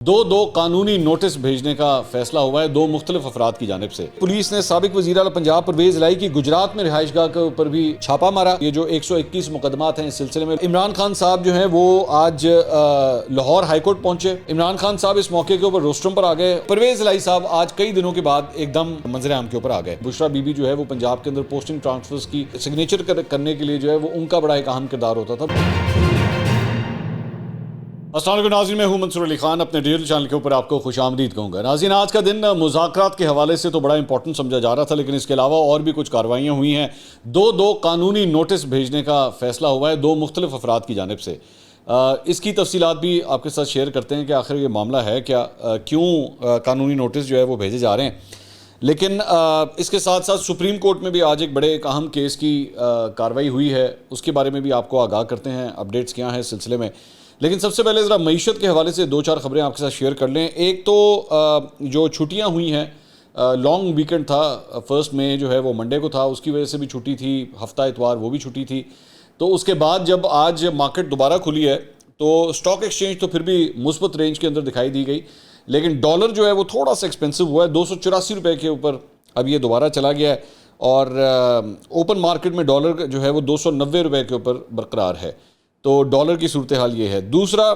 دو قانونی نوٹس بھیجنے کا فیصلہ ہوا ہے دو مختلف افراد کی جانب سے۔ پولیس نے سابق وزیر اعلیٰ پنجاب پرویز الہی کی گجرات میں رہائش گاہ کے اوپر بھی چھاپا مارا۔ یہ جو 121 مقدمات ہیں اس سلسلے میں عمران خان صاحب جو ہیں وہ آج لاہور ہائی کورٹ پہنچے۔ عمران خان صاحب اس موقع کے اوپر روسٹرم پر آ گئے۔ پرویز الہی صاحب آج کئی دنوں کے بعد ایک دم منظر عام کے اوپر آ گئے۔ بشرا بی بی جو ہے وہ پنجاب کے اندر پوسٹنگ ٹرانسفرز کی سگنیچر کرنے کے لیے جو ہے وہ ان کا بڑا ایک اہم کردار ہوتا تھا۔ السلام علیکم ناظرین، میں ہوں منصور علی خان، اپنے ڈیجیٹل چینل کے اوپر آپ کو خوش آمدید کہوں گا۔ ناظرین، آج کا دن مذاکرات کے حوالے سے تو بڑا امپورٹنٹ سمجھا جا رہا تھا، لیکن اس کے علاوہ اور بھی کچھ کارروائیاں ہوئی ہیں۔ دو قانونی نوٹس بھیجنے کا فیصلہ ہوا ہے دو مختلف افراد کی جانب سے۔ اس کی تفصیلات بھی آپ کے ساتھ شیئر کرتے ہیں کہ آخر یہ معاملہ ہے کیا، کیوں قانونی نوٹس جو ہے وہ بھیجے جا رہے ہیں۔ لیکن اس کے ساتھ ساتھ سپریم کورٹ میں بھی آج ایک بڑے ایک اہم کیس کی کارروائی ہوئی ہے، اس کے بارے میں بھی آپ کو آگاہ کرتے ہیں، اپڈیٹس کیا ہیں اس سلسلے میں۔ لیکن سب سے پہلے ذرا معیشت کے حوالے سے دو چار خبریں آپ کے ساتھ شیئر کر لیں۔ ایک تو جو چھٹیاں ہوئی ہیں، لانگ ویکنڈ تھا، 1 مئی جو ہے وہ منڈے کو تھا، اس کی وجہ سے بھی چھٹی تھی، ہفتہ اتوار وہ بھی چھٹی تھی۔ تو اس کے بعد جب آج مارکیٹ دوبارہ کھلی ہے تو سٹاک ایکسچینج تو پھر بھی مثبت رینج کے اندر دکھائی دی گئی، لیکن ڈالر جو ہے وہ تھوڑا سا ایکسپینسو ہوا ہے، 284 روپے کے اوپر اب یہ دوبارہ چلا گیا ہے، اور اوپن مارکیٹ میں ڈالر جو ہے وہ 290 روپے کے اوپر برقرار ہے۔ تو ڈالر کی صورتحال یہ ہے۔ دوسرا،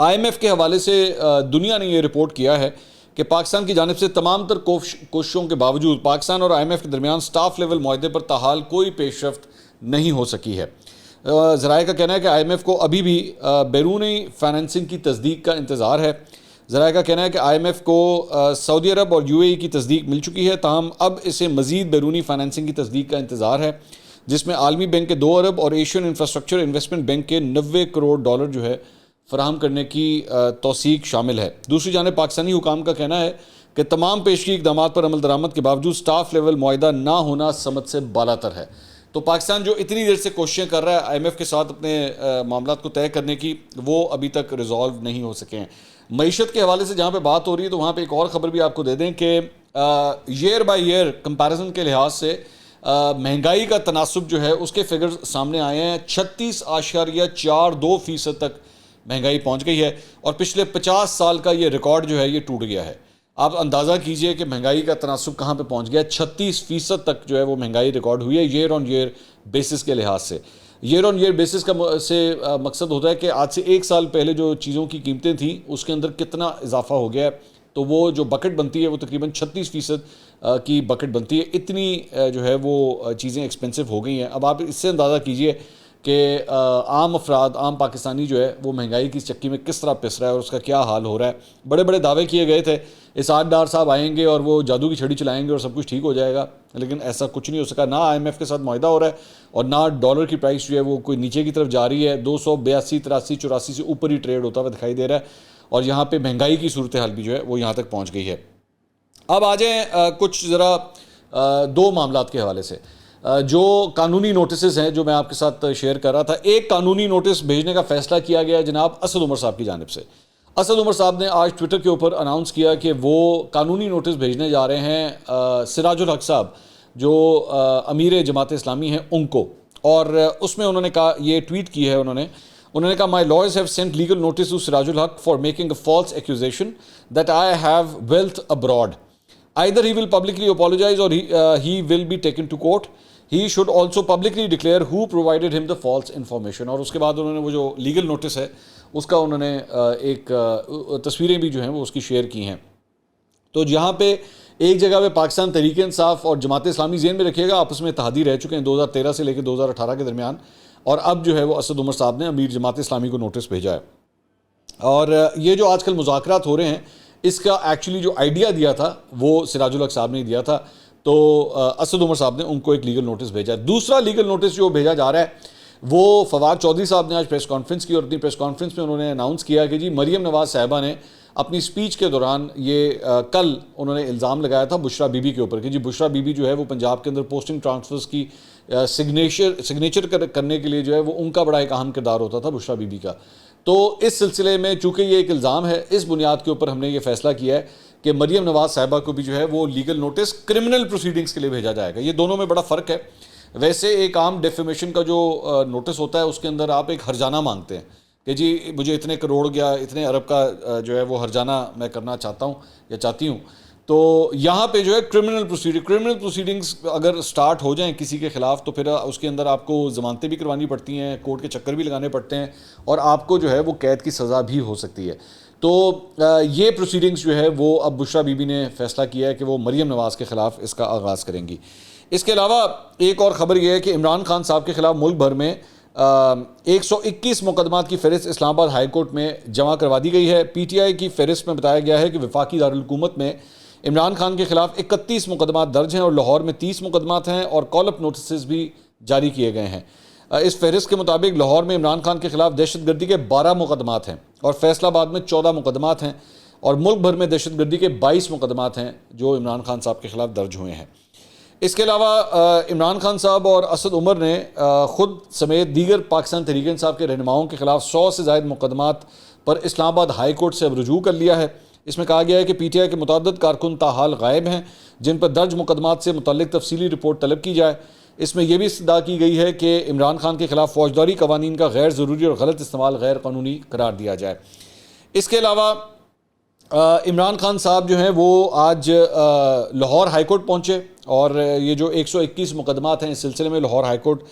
آئی ایم ایف کے حوالے سے دنیا نے یہ رپورٹ کیا ہے کہ پاکستان کی جانب سے تمام تر کوششوں کے باوجود پاکستان اور آئی ایم ایف کے درمیان سٹاف لیول معاہدے پر تاحال کوئی پیش رفت نہیں ہو سکی ہے۔ ذرائع کا کہنا ہے کہ آئی ایم ایف کو ابھی بھی بیرونی فائنینسنگ کی تصدیق کا انتظار ہے۔ ذرائع کا کہنا ہے کہ آئی ایم ایف کو سعودی عرب اور یو اے ای کی تصدیق مل چکی ہے، تاہم اب اسے مزید بیرونی فائنینسنگ کی تصدیق کا انتظار ہے، جس میں عالمی بینک کے 2 ارب اور ایشین انفراسٹرکچر انویسٹمنٹ بینک کے 90 کروڑ ڈالر جو ہے فراہم کرنے کی توثیق شامل ہے۔ دوسری جانب پاکستانی حکام کا کہنا ہے کہ تمام پیشگی اقدامات پر عمل درآمد کے باوجود سٹاف لیول معاہدہ نہ ہونا سمجھ سے بالاتر ہے۔ تو پاکستان جو اتنی دیر سے کوششیں کر رہا ہے آئی ایم ایف کے ساتھ اپنے معاملات کو طے کرنے کی، وہ ابھی تک ریزالو نہیں ہو سکے ہیں۔ معیشت کے حوالے سے جہاں پہ بات ہو رہی ہے تو وہاں پہ ایک اور خبر بھی آپ کو دے دیں کہ ایئر بائی ایئر کمپیریزن کے لحاظ سے مہنگائی کا تناسب جو ہے اس کے فگرز سامنے آئے ہیں۔ 36.42% تک مہنگائی پہنچ گئی ہے، اور پچھلے 50 سال کا یہ ریکارڈ جو ہے یہ ٹوٹ گیا ہے۔ آپ اندازہ کیجئے کہ مہنگائی کا تناسب کہاں پہ پہنچ گیا، 36% تک جو ہے وہ مہنگائی ریکارڈ ہوئی ہے ایئر آن ایئر بیسس کے لحاظ سے۔ ایئر آن ایئر بیسس کا سے مقصد ہوتا ہے کہ آج سے 1 سال پہلے جو چیزوں کی قیمتیں تھیں اس کے اندر کتنا اضافہ ہو گیا ہے، تو وہ جو بکٹ بنتی ہے وہ تقریباً 36% کی بکٹ بنتی ہے۔ اتنی جو ہے وہ چیزیں ایکسپینسو ہو گئی ہیں۔ اب آپ اس سے اندازہ کیجئے کہ عام افراد، عام پاکستانی جو ہے وہ مہنگائی کی چکی میں کس طرح پس رہا ہے اور اس کا کیا حال ہو رہا ہے۔ بڑے بڑے دعوے کیے گئے تھے، اسعاد ڈار صاحب آئیں گے اور وہ جادو کی چھڑی چلائیں گے اور سب کچھ ٹھیک ہو جائے گا، لیکن ایسا کچھ نہیں ہو سکا۔ نہ آئی ایم ایف کے ساتھ معاہدہ ہو رہا ہے اور نہ ڈالر کی پرائس جو ہے وہ کوئی نیچے کی طرف جا رہی ہے، 282، 83، 84 سے اوپر ہی ٹریڈ ہوتا ہوا دکھائی دے رہا ہے، اور یہاں پہ مہنگائی کی صورتحال بھی جو ہے وہ یہاں تک پہنچ گئی ہے۔ اب آ جائیں کچھ ذرا دو معاملات کے حوالے سے جو قانونی نوٹسز ہیں جو میں آپ کے ساتھ شیئر کر رہا تھا۔ ایک قانونی نوٹس بھیجنے کا فیصلہ کیا گیا جناب اسد عمر صاحب کی جانب سے۔ اسد عمر صاحب نے آج ٹویٹر کے اوپر اناؤنس کیا کہ وہ قانونی نوٹس بھیجنے جا رہے ہیں سراج الحق صاحب جو امیر جماعت اسلامی ہیں ان کو، اور اس میں انہوں نے کہا، یہ ٹویٹ کی ہے انہوں نے کہا "My lawyers have sent legal notice to Siraj ul-Haq for making a false accusation that I have wealth abroad. Either he will publicly apologize or he will be taken to court. He should also publicly declare who provided him the false information." اور اس کے بعد انہوں نے وہ جو legal notice ہے اس کا انہوں نے ایک تصویریں بھی جو ہیں وہ اس کی شیئر کی ہیں۔ تو جہاں پہ ایک جگہ پہ پاکستان تحریک انصاف اور جماعت اسلامی ذہن میں رکھیے گا آپس میں اتحادی رہ چکے ہیں 2013 سے لے کے 2018 کے درمیان، اور اب جو ہے وہ اسد عمر صاحب نے امیر جماعت اسلامی کو نوٹس بھیجا ہے۔ اور یہ جو آج کل مذاکرات ہو رہے ہیں اس کا ایکچولی جو آئیڈیا دیا تھا وہ سراج الحق صاحب نے دیا تھا، تو اسد عمر صاحب نے ان کو ایک لیگل نوٹس بھیجا ہے۔ دوسرا لیگل نوٹس جو بھیجا جا رہا ہے وہ فواد چودھری صاحب نے آج پریس کانفرنس کی، اور اپنی پریس کانفرنس میں انہوں نے اناؤنس کیا کہ جی مریم نواز صاحبہ نے اپنی سپیچ کے دوران یہ کل انہوں نے الزام لگایا تھا بشرا بی بی کے اوپر کہ جی بشرا بی بی جو ہے وہ پنجاب کے اندر پوسٹنگ ٹرانسفرز کی سگنیچر کرنے کے لیے جو ہے وہ ان کا بڑا ایک اہم کردار ہوتا تھا بشرا بی بی کا۔ تو اس سلسلے میں چونکہ یہ ایک الزام ہے، اس بنیاد کے اوپر ہم نے یہ فیصلہ کیا ہے کہ مریم نواز صاحبہ کو بھی جو ہے وہ لیگل نوٹس کرمنل پروسیڈنگز کے لیے بھیجا جائے گا۔ یہ دونوں میں بڑا فرق ہے۔ ویسے ایک عام ڈیفیمیشن کا جو نوٹس ہوتا ہے اس کے اندر آپ ایک ہرجانہ مانگتے ہیں، کہ جی مجھے اتنے کروڑ یا اتنے ارب کا جو ہے وہ ہرجانہ میں کرنا چاہتا ہوں یا چاہتی ہوں. تو یہاں پہ جو ہے کرمنل پروسیڈنگز اگر سٹارٹ ہو جائیں کسی کے خلاف تو پھر اس کے اندر آپ کو ضمانتیں بھی کروانی پڑتی ہیں, کورٹ کے چکر بھی لگانے پڑتے ہیں, اور آپ کو جو ہے وہ قید کی سزا بھی ہو سکتی ہے. تو یہ پروسیڈنگز جو ہے وہ اب بشرا بی بی نے فیصلہ کیا ہے کہ وہ مریم نواز کے خلاف اس کا آغاز کریں گی. اس کے علاوہ ایک اور خبر یہ ہے کہ عمران خان صاحب کے خلاف ملک بھر میں 121 مقدمات کی فہرست اسلام آباد ہائی کورٹ میں جمع کروا دی گئی ہے. پی ٹی آئی کی فہرست میں بتایا گیا ہے کہ وفاقی دارالحکومت میں عمران خان کے خلاف 31 مقدمات درج ہیں اور لاہور میں 30 مقدمات ہیں اور کال اپ نوٹسز بھی جاری کیے گئے ہیں. اس فہرست کے مطابق لاہور میں عمران خان کے خلاف دہشت گردی کے 12 مقدمات ہیں اور فیصل آباد میں 14 مقدمات ہیں, اور ملک بھر میں دہشت گردی کے 22 مقدمات ہیں جو عمران خان صاحب کے خلاف درج ہوئے ہیں. اس کے علاوہ عمران خان صاحب اور اسد عمر نے خود سمیت دیگر پاکستان تحریک انصاف کے رہنماؤں کے خلاف 100 سے زائد مقدمات پر اسلام آباد ہائی کورٹ سے اب رجوع کر لیا ہے. اس میں کہا گیا ہے کہ پی ٹی آئی کے متعدد کارکن تاحال غائب ہیں جن پر درج مقدمات سے متعلق تفصیلی رپورٹ طلب کی جائے. اس میں یہ بھی استدعا کی گئی ہے کہ عمران خان کے خلاف فوجداری قوانین کا غیر ضروری اور غلط استعمال غیر قانونی قرار دیا جائے. اس کے علاوہ عمران خان صاحب جو ہیں وہ آج لاہور ہائی کورٹ پہنچے اور یہ جو 121 مقدمات ہیں اس سلسلے میں لاہور ہائی کورٹ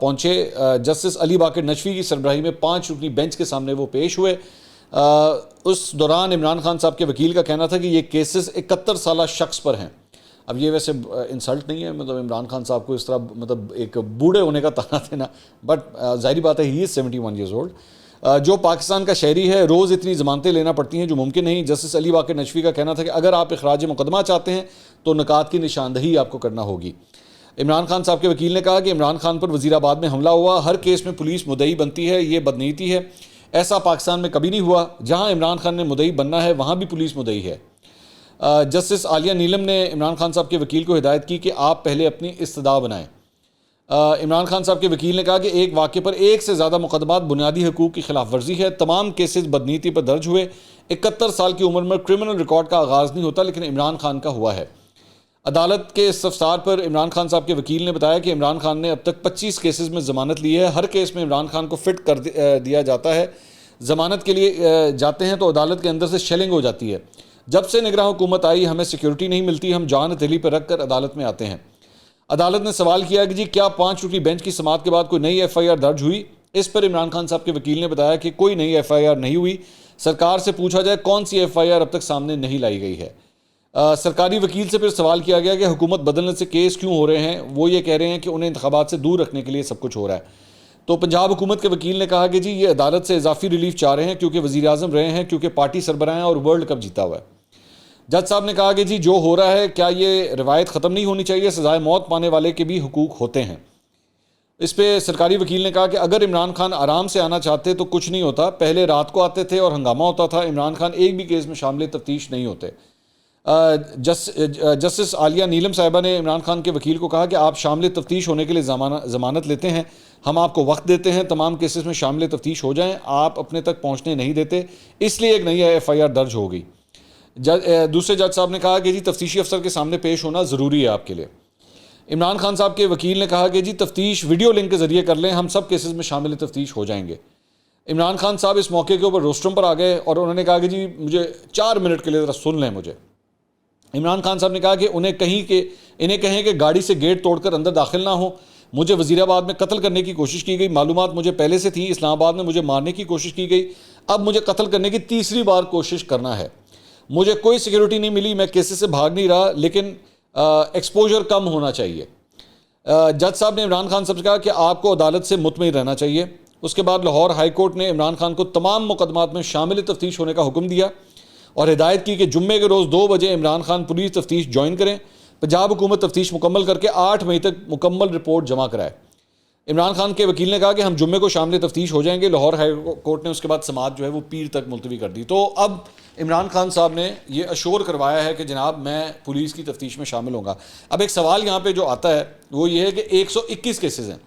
پہنچے. جسٹس علی باقر نجفی کی سربراہی میں 5 رکنی بینچ کے سامنے وہ پیش ہوئے. اس دوران عمران خان صاحب کے وکیل کا کہنا تھا کہ یہ کیسز 71 سالہ شخص پر ہیں. اب یہ ویسے انسلٹ نہیں ہے, مطلب عمران خان صاحب کو اس طرح مطلب ایک بوڑھے ہونے کا طعنہ دینا, بٹ ظاہری بات ہے ہی از 71 ایئرز اولڈ. جو پاکستان کا شہری ہے روز اتنی ضمانتیں لینا پڑتی ہیں جو ممکن نہیں. جسٹس علی باقر نجفی کا کہنا تھا کہ اگر آپ اخراج مقدمہ چاہتے ہیں تو نکات کی نشاندہی آپ کو کرنا ہوگی. عمران خان صاحب کے وکیل نے کہا کہ عمران خان پر وزیر آباد میں حملہ ہوا, ہر کیس میں پولیس مدعی بنتی ہے, یہ بدنیتی ہے. ایسا پاکستان میں کبھی نہیں ہوا, جہاں عمران خان نے مدعی بننا ہے وہاں بھی پولیس مدعی ہے. جسٹس عالیہ نیلم نے عمران خان صاحب کے وکیل کو ہدایت کی کہ آپ پہلے اپنی استدعا بنائیں. عمران خان صاحب کے وکیل نے کہا کہ ایک واقعے پر ایک سے زیادہ مقدمات بنیادی حقوق کی خلاف ورزی ہے. تمام کیسز بدنیتی پر درج ہوئے. 71 سال کی عمر میں کرمنل ریکارڈ کا آغاز نہیں ہوتا لیکن عمران خان کا ہوا ہے. عدالت کے استفسار پر عمران خان صاحب کے وکیل نے بتایا کہ عمران خان نے اب تک 25 کیسز میں ضمانت لی ہے. ہر کیس میں عمران خان کو فٹ کر دیا جاتا ہے. ضمانت کے لیے جاتے ہیں تو عدالت کے اندر سے شیلنگ ہو جاتی ہے. جب سے نگراں حکومت آئی ہمیں سیکیورٹی نہیں ملتی, ہم جان ہتھیلی پر رکھ کر عدالت میں آتے ہیں. عدالت نے سوال کیا کہ جی کیا 5 رکنی بینچ کی سماعت کے بعد کوئی نئی ایف آئی آر درج ہوئی؟ اس پر عمران خان صاحب کے وکیل نے بتایا کہ کوئی نئی ایف آئی آر نہیں ہوئی. سرکار سے پوچھا جائے کون سی ایف آئی آر اب تک سامنے نہیں لائی گئی ہے. سرکاری وکیل سے پھر سوال کیا گیا کہ حکومت بدلنے سے کیس کیوں ہو رہے ہیں؟ وہ یہ کہہ رہے ہیں کہ انہیں انتخابات سے دور رکھنے کے لیے سب کچھ ہو رہا ہے. تو پنجاب حکومت کے وکیل نے کہا کہ جی یہ عدالت سے اضافی ریلیف چاہ رہے ہیں کیونکہ وزیر اعظم رہے ہیں, کیونکہ پارٹی سربراہ ہیں اور ورلڈ کپ جیتا ہوا ہے. جج صاحب نے کہا کہ جی جو ہو رہا ہے کیا یہ روایت ختم نہیں ہونی چاہیے؟ سزائے موت پانے والے کے بھی حقوق ہوتے ہیں. اس پہ سرکاری وکیل نے کہا کہ اگر عمران خان آرام سے آنا چاہتے تو کچھ نہیں ہوتا, پہلے رات کو آتے تھے اور ہنگامہ ہوتا تھا. عمران خان ایک بھی کیس میں شامل تفتیش نہیں ہوتے. جسٹس عالیہ نیلم صاحبہ نے عمران خان کے وکیل کو کہا کہ آپ شامل تفتیش ہونے کے لیے ضمانت لیتے ہیں, ہم آپ کو وقت دیتے ہیں, تمام کیسز میں شامل تفتیش ہو جائیں, آپ اپنے تک پہنچنے نہیں دیتے, اس لیے ایک نئی ایف آئی آر درج ہو گئی. دوسرے جج صاحب نے کہا کہ جی تفتیشی افسر کے سامنے پیش ہونا ضروری ہے آپ کے لیے. عمران خان صاحب کے وکیل نے کہا کہ جی تفتیش ویڈیو لنک کے ذریعے کر لیں, ہم سب کیسز میں شامل تفتیش ہو جائیں گے. عمران خان صاحب اس موقع کے اوپر روسٹرم پر آ گئے اور انہوں نے کہا کہ جی مجھے 4 منٹ کے لیے ذرا سن لیں مجھے. عمران خان صاحب نے کہا کہ انہیں کہیں کہ گاڑی سے گیٹ توڑ کر اندر داخل نہ ہو. مجھے وزیر آباد میں قتل کرنے کی کوشش کی گئی, معلومات مجھے پہلے سے تھیں. اسلام آباد میں مجھے مارنے کی کوشش کی گئی, اب مجھے قتل کرنے کی تیسری بار کوشش کرنا ہے. مجھے کوئی سیکیورٹی نہیں ملی, میں کیسز سے بھاگ نہیں رہا, لیکن ایکسپوجر کم ہونا چاہیے. جج صاحب نے عمران خان صاحب سے کہا کہ آپ کو عدالت سے مطمئن رہنا چاہیے. اس کے بعد لاہور ہائی کورٹ نے عمران خان کو تمام مقدمات میں شامل تفتیش ہونے کا حکم دیا اور ہدایت کی کہ جمعے کے روز 2 بجے عمران خان پولیس تفتیش جوائن کریں. پنجاب حکومت تفتیش مکمل کر کے 8 مئی تک مکمل رپورٹ جمع کرائے. عمران خان کے وکیل نے کہا کہ ہم جمعے کو شامل تفتیش ہو جائیں گے. لاہور ہائی کورٹ نے اس کے بعد سماعت جو ہے وہ پیر تک ملتوی کر دی. تو اب عمران خان صاحب نے یہ اشور کروایا ہے کہ جناب میں پولیس کی تفتیش میں شامل ہوں گا. اب ایک سوال یہاں پہ جو آتا ہے وہ یہ ہے کہ 121 کیسز ہیں,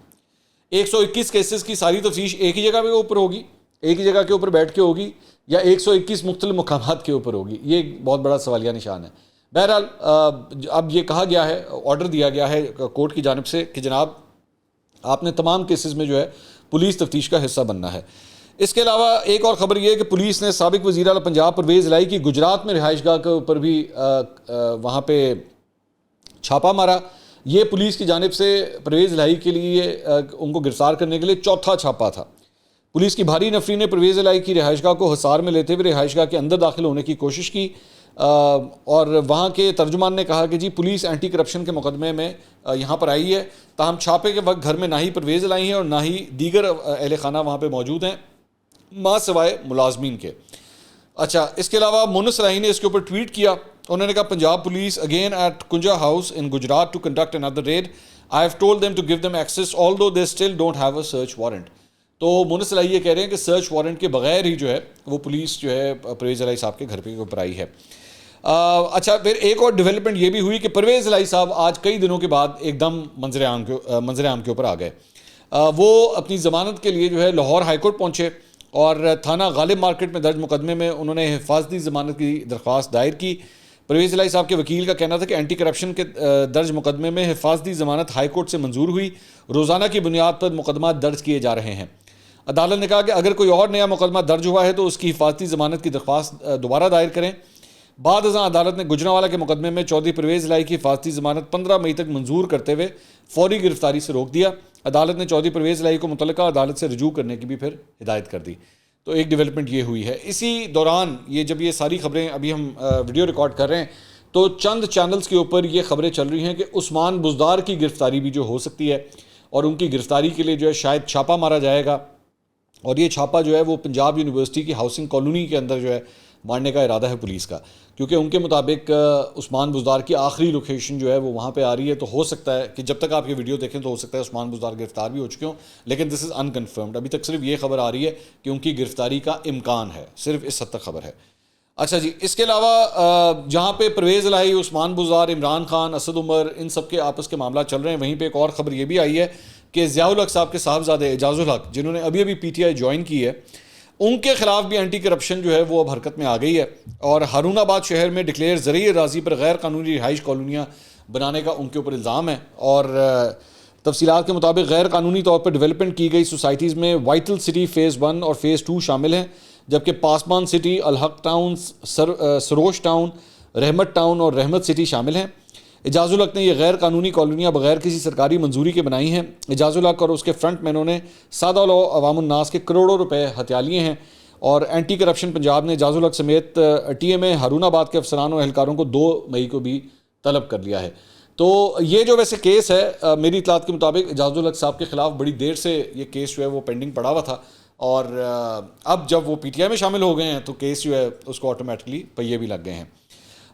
121 کیسز کی ساری تفتیش ایک ہی جگہ کے اوپر ہوگی, ایک ہی جگہ کے اوپر بیٹھ کے ہوگی, یا 121 مختلف مقامات کے اوپر ہوگی؟ یہ ایک بہت بڑا سوالیہ نشان ہے. بہرحال اب یہ کہا گیا ہے, آرڈر دیا گیا ہے کورٹ کی جانب سے کہ جناب آپ نے تمام کیسز میں جو ہے پولیس تفتیش کا حصہ بننا ہے. اس کے علاوہ ایک اور خبر یہ ہے کہ پولیس نے سابق وزیر اعلیٰ پنجاب پرویز الہی کی گجرات میں رہائش گاہ کے اوپر بھی وہاں پہ چھاپا مارا. یہ پولیس کی جانب سے پرویز الہی کے لیے ان کو گرفتار کرنے کے لیے چوتھا چھاپا تھا. پولیس کی بھاری نفری نے پرویز الہی کی رہائش گاہ کو حصار میں لیتے ہوئے رہائش گاہ کے اندر داخل ہونے کی کوشش کی اور وہاں کے ترجمان نے کہا کہ جی پولیس اینٹی کرپشن کے مقدمے میں یہاں پر آئی ہے. تاہم چھاپے کے وقت گھر میں نہ ہی پرویز الہی ہیں اور نہ ہی دیگر اہل خانہ وہاں پہ موجود ہیں ماں سوائے ملازمین کے. اچھا اس کے علاوہ مونس الہی نے اس کے اوپر ٹویٹ کیا. انہوں نے کہا Punjab police again at Kunjah house in Gujrat to conduct another raid. I have told them to give them access although they still don't have a search warrant. تو مونس الہی یہ کہہ رہے ہیں کہ سرچ وارنٹ کے بغیر ہی جو ہے وہ پولیس جو ہے پرویز الہی صاحب کے گھر پہ اوپر آئی ہے. اچھا پھر ایک اور ڈیولپمنٹ یہ بھی ہوئی کہ پرویز الہی صاحب آج کئی دنوں کے بعد ایک دم منظر عام کے اوپر آ گئے. وہ اپنی ضمانت کے لیے جو ہے لاہور ہائی کورٹ پہنچے اور تھانہ غالب مارکیٹ میں درج مقدمے میں انہوں نے حفاظتی ضمانت کی درخواست دائر کی. پرویز الہی صاحب کے وکیل کا کہنا تھا کہ اینٹی کرپشن کے درج مقدمے میں حفاظتی ضمانت ہائی کورٹ سے منظور ہوئی. روزانہ کی بنیاد پر مقدمات درج کیے جا رہے ہیں. عدالت نے کہا کہ اگر کوئی اور نیا مقدمہ درج ہوا ہے تو اس کی حفاظتی ضمانت کی درخواست دوبارہ دائر کریں. بعد ازاں عدالت نے گجرانوالہ کے مقدمے میں چودھری پرویز الہی کی حفاظتی ضمانت 15 مئی تک منظور کرتے ہوئے فوری گرفتاری سے روک دیا. عدالت نے چودھری پرویز الہی کو متعلقہ عدالت سے رجوع کرنے کی بھی پھر ہدایت کر دی. تو ایک ڈیولپمنٹ یہ ہوئی ہے. اسی دوران جب یہ ساری خبریں ابھی ہم ویڈیو ریکارڈ کر رہے ہیں تو چند چینلز کے اوپر یہ خبریں چل رہی ہیں کہ عثمان بزدار کی گرفتاری بھی جو ہو سکتی ہے اور ان کی گرفتاری کے لیے جو ہے شاید چھاپا مارا جائے گا. اور یہ چھاپا جو ہے وہ پنجاب یونیورسٹی کی ہاؤسنگ کالونی کے اندر جو ہے مارنے کا ارادہ ہے پولیس کا, کیونکہ ان کے مطابق عثمان بزدار کی آخری لوکیشن جو ہے وہ وہاں پہ آ رہی ہے. تو ہو سکتا ہے کہ جب تک آپ یہ ویڈیو دیکھیں تو ہو سکتا ہے عثمان بزدار گرفتار بھی ہو چکے ہوں, لیکن دس از انکنفرمڈ. ابھی تک صرف یہ خبر آ رہی ہے کہ ان کی گرفتاری کا امکان ہے, صرف اس حد تک خبر ہے. اچھا جی, اس کے علاوہ جہاں پہ پرویز الہی, عثمان بزدار, عمران خان, اسد عمر ان سب کے آپس کے معاملات چل رہے ہیں, وہیں پہ ایک اور خبر یہ بھی آئی ہے کہ ضیاء الحق صاحب کے صاحبزادے اعجاز الحق جنہوں نے ابھی پی ٹی آئی جوائن کی ہے, ان کے خلاف بھی اینٹی کرپشن جو ہے وہ اب حرکت میں آ گئی ہے. اور ہارون آباد شہر میں ڈکلیئر زرعی اراضی پر غیر قانونی رہائش کالونیاں بنانے کا ان کے اوپر الزام ہے. اور تفصیلات کے مطابق غیر قانونی طور پر ڈیولپمنٹ کی گئی سوسائٹیز میں وائٹل سٹی فیز 1 اور فیز 2 شامل ہیں, جبکہ پاسبان سٹی, الحق ٹاؤن, سروش ٹاؤن, رحمت ٹاؤن اور رحمت سٹی شامل ہیں. اعجاز الحق نے یہ غیر قانونی کالونیاں بغیر کسی سرکاری منظوری کے بنائی ہیں. اعجاز الحق اور اس کے فرنٹ مینوں نے سادہ لو عوام الناس کے کروڑوں روپے ہتھیا لیے ہیں. اور اینٹی کرپشن پنجاب نے اعجاز الحق سمیت ٹی ایم اے ہارون آباد کے افسران اور اہلکاروں کو 2 مئی کو بھی طلب کر لیا ہے. تو یہ جو ویسے کیس ہے میری اطلاعات کے مطابق اعجاز الحق صاحب کے خلاف بڑی دیر سے یہ کیس جو ہے وہ پینڈنگ پڑا ہوا تھا, اور اب جب وہ پی ٹی آئی میں شامل ہو گئے ہیں تو کیس جو ہے اس کو آٹومیٹکلی پہیے بھی لگ گئے ہیں.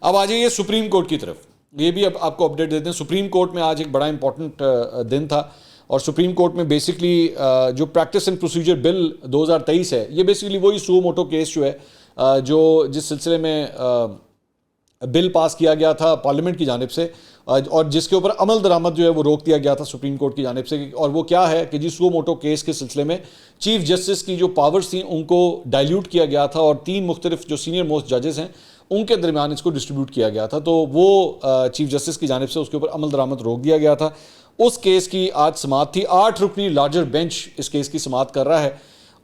اب آ جائیے سپریم کورٹ کی طرف, یہ بھی اب آپ کو اپڈیٹ دیتے ہیں. سپریم کورٹ میں آج ایک بڑا امپورٹنٹ دن تھا, اور سپریم کورٹ میں بیسکلی جو پریکٹس اینڈ پروسیجر بل 2023 ہے, یہ بیسکلی وہی سو موٹو کیس جو ہے جو جس سلسلے میں بل پاس کیا گیا تھا پارلیمنٹ کی جانب سے, اور جس کے اوپر عمل درآمد جو ہے وہ روک دیا گیا تھا سپریم کورٹ کی جانب سے. اور وہ کیا ہے کہ جی سو موٹو کیس کے سلسلے میں چیف جسٹس کی جو پاورز تھیں ان کو ڈائلیوٹ کیا گیا تھا, اور 3 مختلف جو سینئر موسٹ ججز ہیں ان کے درمیان اس کو ڈسٹریبیوٹ کیا گیا تھا. تو وہ چیف جسٹس کی جانب سے اس کے اوپر عمل درآمد روک دیا گیا تھا. اس کیس کی آج سماعت تھی. 8 رکنی لارجر بینچ اس کیس کی سماعت کر رہا ہے,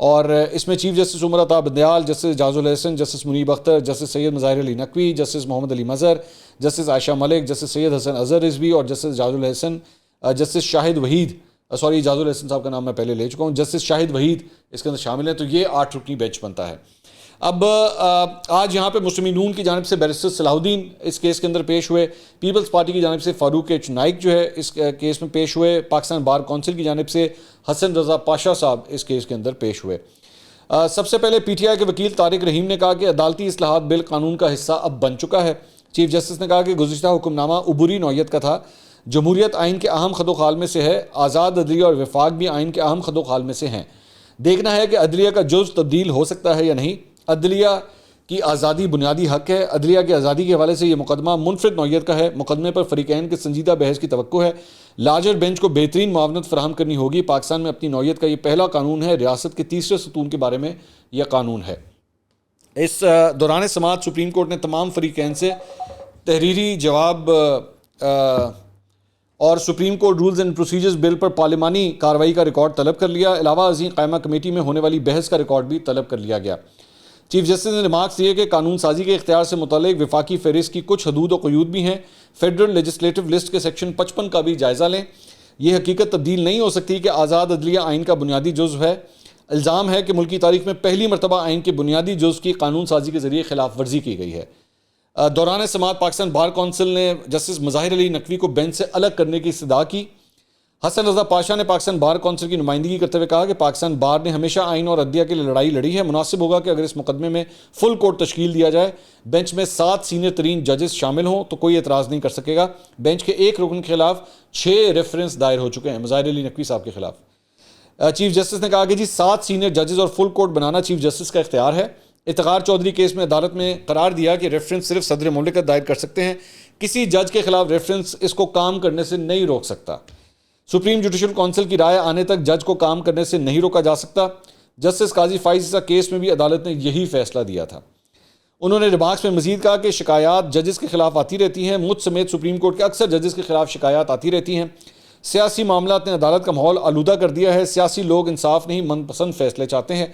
اور اس میں chief justice Umar Ata Bandial, justice اعجاز الحسن, جسٹس منیب اختر, جسٹس سید مظاہر علی نقوی, جسٹس محمد علی مظہر, جسٹس عائشہ ملک, جسٹس سید حسن اظہر رضوی اور جسٹس اعجاز الحسن, جسٹس شاہد وحید, سوری اعجاز الحسن صاحب کا نام میں پہلے لے چکا ہوں, جسٹس شاہد وحید اس کے اندر شامل ہیں. تو یہ 8 رکنی بینچ بنتا ہے. اب آج یہاں پہ مسلم نون کی جانب سے بیرسٹر صلاح الدین اس کیس کے اندر پیش ہوئے, پیپلز پارٹی کی جانب سے فاروق ایچ نائک جو ہے اس کیس میں پیش ہوئے, پاکستان بار کونسل کی جانب سے حسن رضا پاشا صاحب اس کیس کے اندر پیش ہوئے. سب سے پہلے پی ٹی آئی کے وکیل طارق رحیم نے کہا کہ عدالتی اصلاحات بل قانون کا حصہ اب بن چکا ہے. چیف جسٹس نے کہا کہ گزشتہ حکم نامہ عبوری نوعیت کا تھا, جمہوریت آئین کے اہم خد و خال میں سے ہے, آزاد عدلیہ اور وفاق بھی آئین کے اہم خد و خال میں سے ہیں. دیکھنا ہے کہ عدلیہ کا جز تبدیل ہو سکتا ہے یا نہیں. عدلیہ کی آزادی بنیادی حق ہے. عدلیہ کی آزادی کے حوالے سے یہ مقدمہ منفرد نوعیت کا ہے. مقدمے پر فریقین کے سنجیدہ بحث کی توقع ہے. لارجر بینچ کو بہترین معاونت فراہم کرنی ہوگی. پاکستان میں اپنی نوعیت کا یہ پہلا قانون ہے. ریاست کے تیسرے ستون کے بارے میں یہ قانون ہے. اس دوران سماعت سپریم کورٹ نے تمام فریقین سے تحریری جواب اور supreme court rules and procedures bill پر پارلیمانی کارروائی کا ریکارڈ طلب کر لیا. علاوہ ازیں قائمہ کمیٹی میں ہونے والی بحث کا ریکارڈ بھی طلب کر لیا گیا. چیف جسٹس نے ریمارکس دیے کہ قانون سازی کے اختیار سے متعلق وفاقی فہرست کی کچھ حدود و قیود بھی ہیں. فیڈرل لیجسلیٹو لسٹ کے سیکشن 55 کا بھی جائزہ لیں. یہ حقیقت تبدیل نہیں ہو سکتی کہ آزاد عدلیہ آئین کا بنیادی جزو ہے. الزام ہے کہ ملکی تاریخ میں پہلی مرتبہ آئین کے بنیادی جزو کی قانون سازی کے ذریعے خلاف ورزی کی گئی ہے. دوران سماعت پاکستان بار کونسل نے جسٹس مظاہر علی نقوی کو بینچ سے الگ کرنے کی استدعا کی. حسن رضا پاشا نے پاکستان بار کونسل کی نمائندگی کرتے ہوئے کہا کہ پاکستان بار نے ہمیشہ آئین اور عدلیہ کے لیے لڑائی لڑی ہے. مناسب ہوگا کہ اگر اس مقدمے میں فل کورٹ تشکیل دیا جائے، بینچ میں 7 سینئر ترین ججز شامل ہوں تو کوئی اعتراض نہیں کر سکے گا. بینچ کے ایک رکن کے خلاف 6 ریفرنس دائر ہو چکے ہیں مظاہر علی نقوی صاحب کے خلاف. چیف جسٹس نے کہا کہ 7 سینئر ججز اور فل کورٹ بنانا چیف جسٹس کا اختیار ہے. افتخار چودھری کیس میں عدالت میں قرار دیا کہ ریفرنس صرف صدر مملکت دائر کر سکتے ہیں. کسی جج کے خلاف ریفرنس اس کو کام کرنے سے نہیں روک سکتا. سپریم جوڈیشل کونسل کی رائے آنے تک جج کو کام کرنے سے نہیں روکا جا سکتا. جسٹس قاضی فائز عیسیٰ کیس میں بھی عدالت نے یہی فیصلہ دیا تھا. انہوں نے ریمارکس میں مزید کہا کہ شکایات ججز کے خلاف آتی رہتی ہیں. مجھ سمیت سپریم کورٹ کے اکثر ججز کے خلاف شکایات آتی رہتی ہیں. سیاسی معاملات نے عدالت کا ماحول آلودہ کر دیا ہے. سیاسی لوگ انصاف نہیں من پسند فیصلے چاہتے ہیں.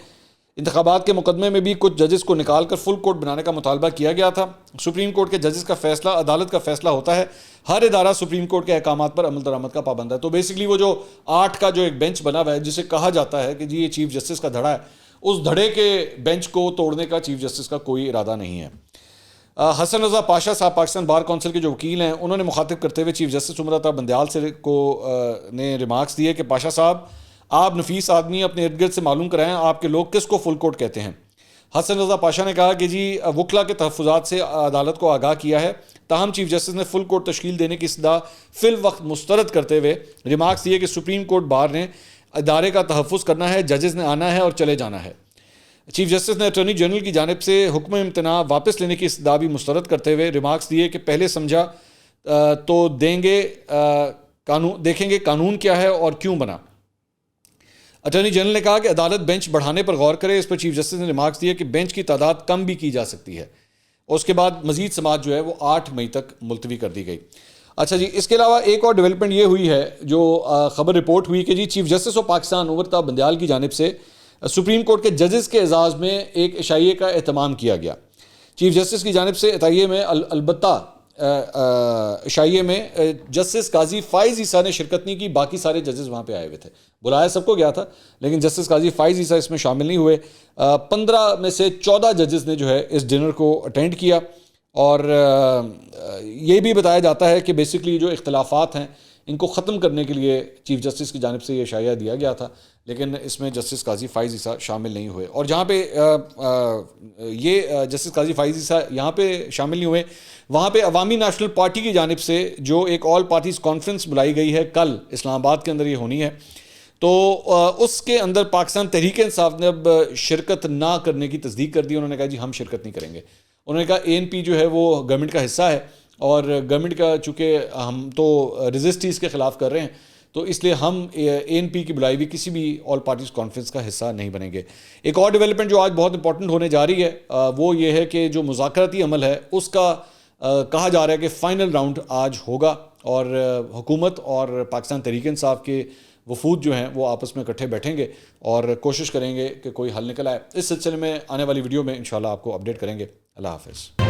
انتخابات کے مقدمے میں بھی کچھ ججز کو نکال کر فل کورٹ بنانے کا مطالبہ کیا گیا تھا. سپریم کورٹ کے ججز کا فیصلہ عدالت کا فیصلہ ہوتا ہے. ہر ادارہ سپریم کورٹ کے احکامات پر عمل درآمد کا پابند ہے. تو بیسکلی وہ جو 8 کا جو ایک بینچ بنا ہوا ہے جسے کہا جاتا ہے کہ جی یہ چیف جسٹس کا دھڑا ہے، اس دھڑے کے بینچ کو توڑنے کا چیف جسٹس کا کوئی ارادہ نہیں ہے. حسن رضا پاشا صاحب پاکستان بار کونسل کے جو وکیل ہیں، انہوں نے مخاطب کرتے ہوئے چیف جسٹس عمر عطا بندیال سے نے ریمارکس دیے کہ پاشا صاحب آپ نفیس آدمی، اپنے ارد گرد سے معلوم کرائیں آپ کے لوگ کس کو فل کورٹ کہتے ہیں. حسن رضا پاشا نے کہا کہ جی وکلا کے تحفظات سے عدالت کو آگاہ کیا ہے. تاہم چیف جسٹس نے فل کورٹ تشکیل دینے کی استدعا فی الوقت مسترد کرتے ہوئے ریمارکس دیے کہ سپریم کورٹ بار نے ادارے کا تحفظ کرنا ہے، ججز نے آنا ہے اور چلے جانا ہے. چیف جسٹس نے اٹارنی جنرل کی جانب سے حکم امتناع واپس لینے کی استدعا بھی مسترد کرتے ہوئے ریمارکس دیے کہ پہلے سمجھا تو دیکھیں گے قانون کیا ہے اور کیوں بنا. اٹارنی جنرل نے کہا کہ عدالت بینچ بڑھانے پر غور کرے. اس پر چیف جسٹس نے ریمارکس دیے کہ بینچ کی تعداد کم بھی کی جا سکتی ہے. اور اس کے بعد مزید سماعت جو ہے وہ 8 مئی تک ملتوی کر دی گئی. اچھا جی، اس کے علاوہ ایک اور ڈیولپمنٹ یہ ہوئی ہے جو خبر رپورٹ ہوئی کہ جی chief justice of Pakistan Umar Ata Bandial کی جانب سے سپریم کورٹ کے ججز کے اعزاز میں ایک عشائیے کا اہتمام کیا گیا. چیف جسٹس کی جانب سے عطیے میں البتہ عشائیے میں جسٹس قاضی فائز عیسیٰ نے شرکت نہیں کی. باقی سارے ججز وہاں پہ آئے ہوئے تھے، بلایا سب کو گیا تھا، لیکن جسٹس قاضی فائز عیسیٰ اس میں شامل نہیں ہوئے. 15 میں سے 14 ججز نے جو ہے اس ڈنر کو اٹینڈ کیا. اور یہ بھی بتایا جاتا ہے کہ بیسکلی جو اختلافات ہیں ان کو ختم کرنے کے لیے چیف جسٹس کی جانب سے یہ عشائیہ دیا گیا تھا، لیکن اس میں جسٹس قاضی فائز عیسیٰ شامل نہیں ہوئے. اور جہاں پہ یہ جسٹس قاضی فائز عیسیٰ یہاں پہ شامل نہیں ہوئے، وہاں پہ عوامی نیشنل پارٹی کی جانب سے جو ایک آل پارٹیز کانفرنس بلائی گئی ہے کل اسلام آباد کے اندر یہ ہونی ہے، تو اس کے اندر پاکستان تحریک انصاف نے اب شرکت نہ کرنے کی تصدیق کر دی. انہوں نے کہا جی ہم شرکت نہیں کریں گے. انہوں نے کہا ANP جو ہے وہ گورنمنٹ کا حصہ ہے اور گورنمنٹ کا چونکہ ہم تو رجسٹ ہی اس کے خلاف کر رہے ہیں، تو اس لیے ہم ANP کی بلائی ہوئی کسی بھی آل پارٹیز کانفرنس کا حصہ نہیں بنیں گے. ایک اور ڈیولپمنٹ جو آج بہت امپورٹنٹ ہونے جا رہی ہے وہ یہ ہے کہ جو مذاکراتی عمل ہے اس کا کہا جا رہا ہے کہ فائنل راؤنڈ آج ہوگا اور حکومت اور پاکستان تحریک انصاف کے وفود جو ہیں وہ آپس میں اکٹھے بیٹھیں گے اور کوشش کریں گے کہ کوئی حل نکل آئے. اس سلسلے میں آنے والی ویڈیو میں انشاءاللہ آپ کو اپڈیٹ کریں گے. اللہ حافظ.